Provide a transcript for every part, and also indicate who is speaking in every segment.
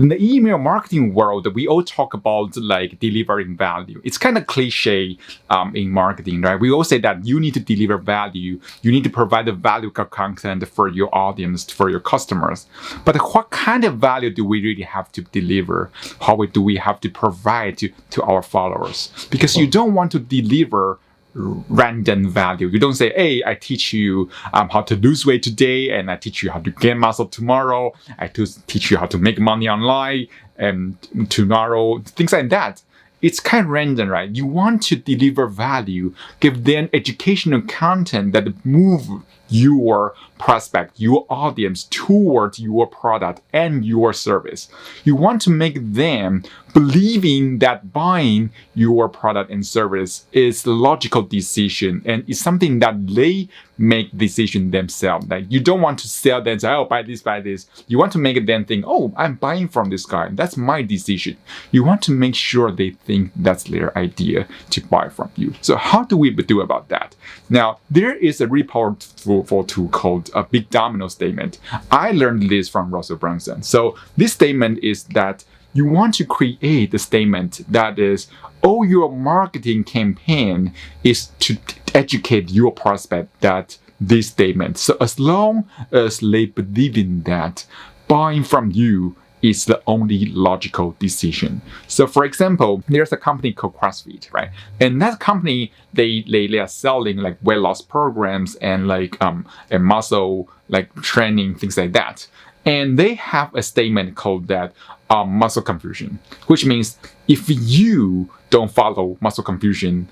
Speaker 1: In the email marketing world, we all talk about like delivering value. It's kind of cliche in marketing, right? We all say that you need to deliver value. You need to provide the value content for your audience, for your customers. But what kind of value do we really have to deliver? How do we have to provide to our followers? Because you don't want to deliver random value. You don't say, hey, I teach you how to lose weight today, and I teach you how to gain muscle tomorrow. I teach you how to make money online and tomorrow, things like that. It's kind of random, right? You want to deliver value, give them educational content that move your prospect, your audience towards your product and your service. You want to make them believing that buying your product and service is a logical decision and it's something that they make decision themselves. Like you don't want to sell them, say, oh, buy this. You want to make them think, oh, I'm buying from this guy. That's my decision. You want to make sure they think that's their idea to buy from you. So how do we do about that? Now, there is a really powerful tool called a Big Domino Statement. I learned this from Russell Brunson. So this statement is that you want to create a statement that is, all your marketing campaign is to educate your prospect that this statement. So as long as they believe in that, buying from you is the only logical decision. So for example, there's a company called CrossFit, right? And that company, they are selling like weight loss programs and like and muscle like training, things like that. And they have a statement called that muscle confusion, which means if you don't follow muscle confusion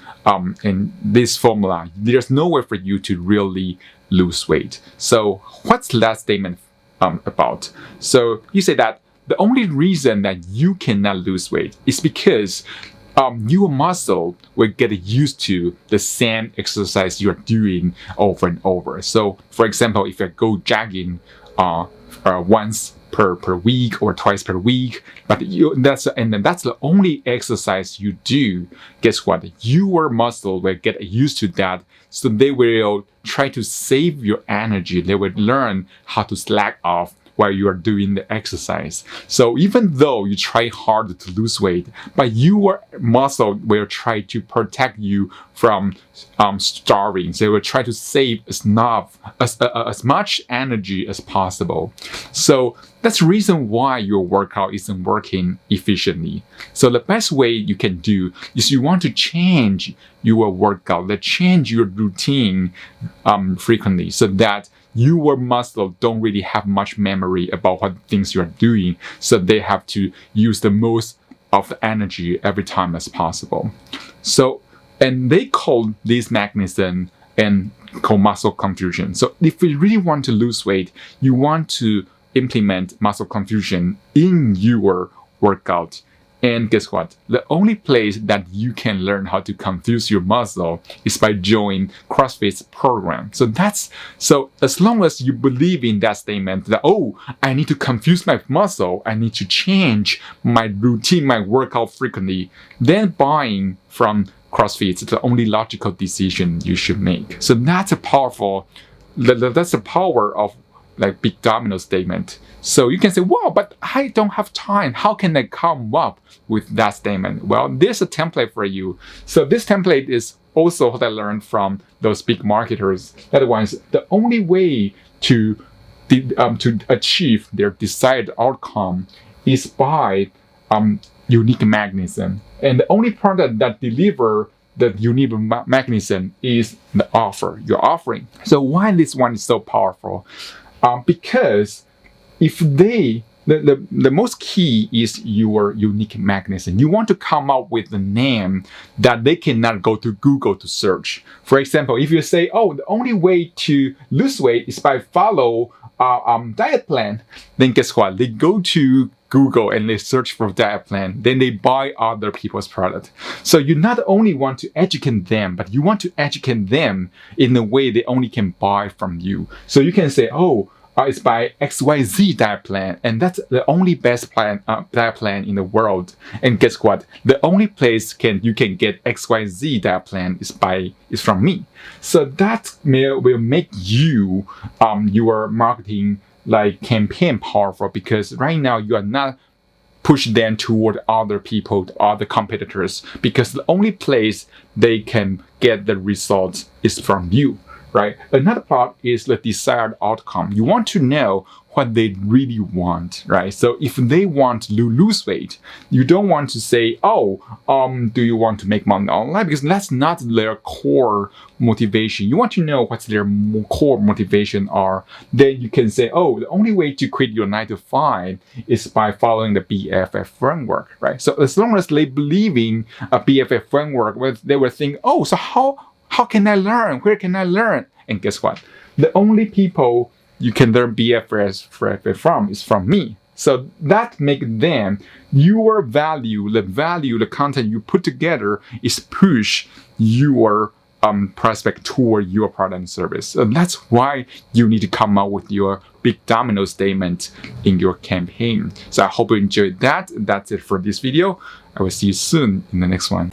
Speaker 1: in this formula, there's no way for you to really lose weight. So what's that statement about? So you say that the only reason that you cannot lose weight is because your muscle will get used to the same exercise you're doing over and over. So for example, if I go jogging once per week or twice per week, but that's the only exercise you do, guess what? Your muscle will get used to that, so they will try to save your energy. They will learn how to slack off while you are doing the exercise. So even though you try hard to lose weight, but your muscle will try to protect you from starving. They will try to save as much energy as possible. So that's the reason why your workout isn't working efficiently. So the best way you can do is you want to change your workout, change your routine frequently, so that your muscle don't really have much memory about what things you're doing, so they have to use the most of the energy every time as possible. So, and they call this mechanism and called muscle confusion. So if you really want to lose weight, you want to implement muscle confusion in your workout. And guess what? The only place that you can learn how to confuse your muscle is by joining CrossFit's program. So as long as you believe in that statement that, oh, I need to confuse my muscle, I need to change my routine, my workout frequently, then buying from CrossFit is the only logical decision you should make. So that's that's the power of like Big Domino Statement. So you can say, wow, but I don't have time. How can I come up with that statement? Well, there's a template for you. So this template is also what I learned from those big marketers. Otherwise, the only way to achieve their desired outcome is by unique mechanism. And the only product that deliver the unique mechanism is the offer, your offering. So why this one is so powerful? Because if the most key is your unique mechanism. You want to come up with a name that they cannot go to Google to search. For example, if you say, oh, the only way to lose weight is by follow diet plan, then guess what? They go to Google and they search for diet plan, then they buy other people's product. So you not only want to educate them, but you want to educate them in a way they only can buy from you. So you can say, oh, it's by XYZ diet plan, and that's the only best diet plan in the world. And guess what? The only place you can get XYZ diet plan is from me. So that will make you your marketing like campaign powerful, because right now you are not push them toward other people, other competitors, because the only place they can get the results is from you, right? Another part is the desired outcome. You want to know what they really want, right? So if they want to lose weight, you don't want to say, do you want to make money online? Because that's not their core motivation. You want to know what their core motivation are. Then you can say, the only way to quit your 9 to 5 is by following the BFF framework, right? So as long as they believe in a BFF framework, they will think, so how can I learn? Where can I learn? And guess what? The only people you can learn BFF from is from me. So that makes them, your value, the content you put together is push your prospect toward your product and service. And that's why you need to come up with your Big Domino statement in your campaign. So I hope you enjoyed that. That's it for this video. I will see you soon in the next one.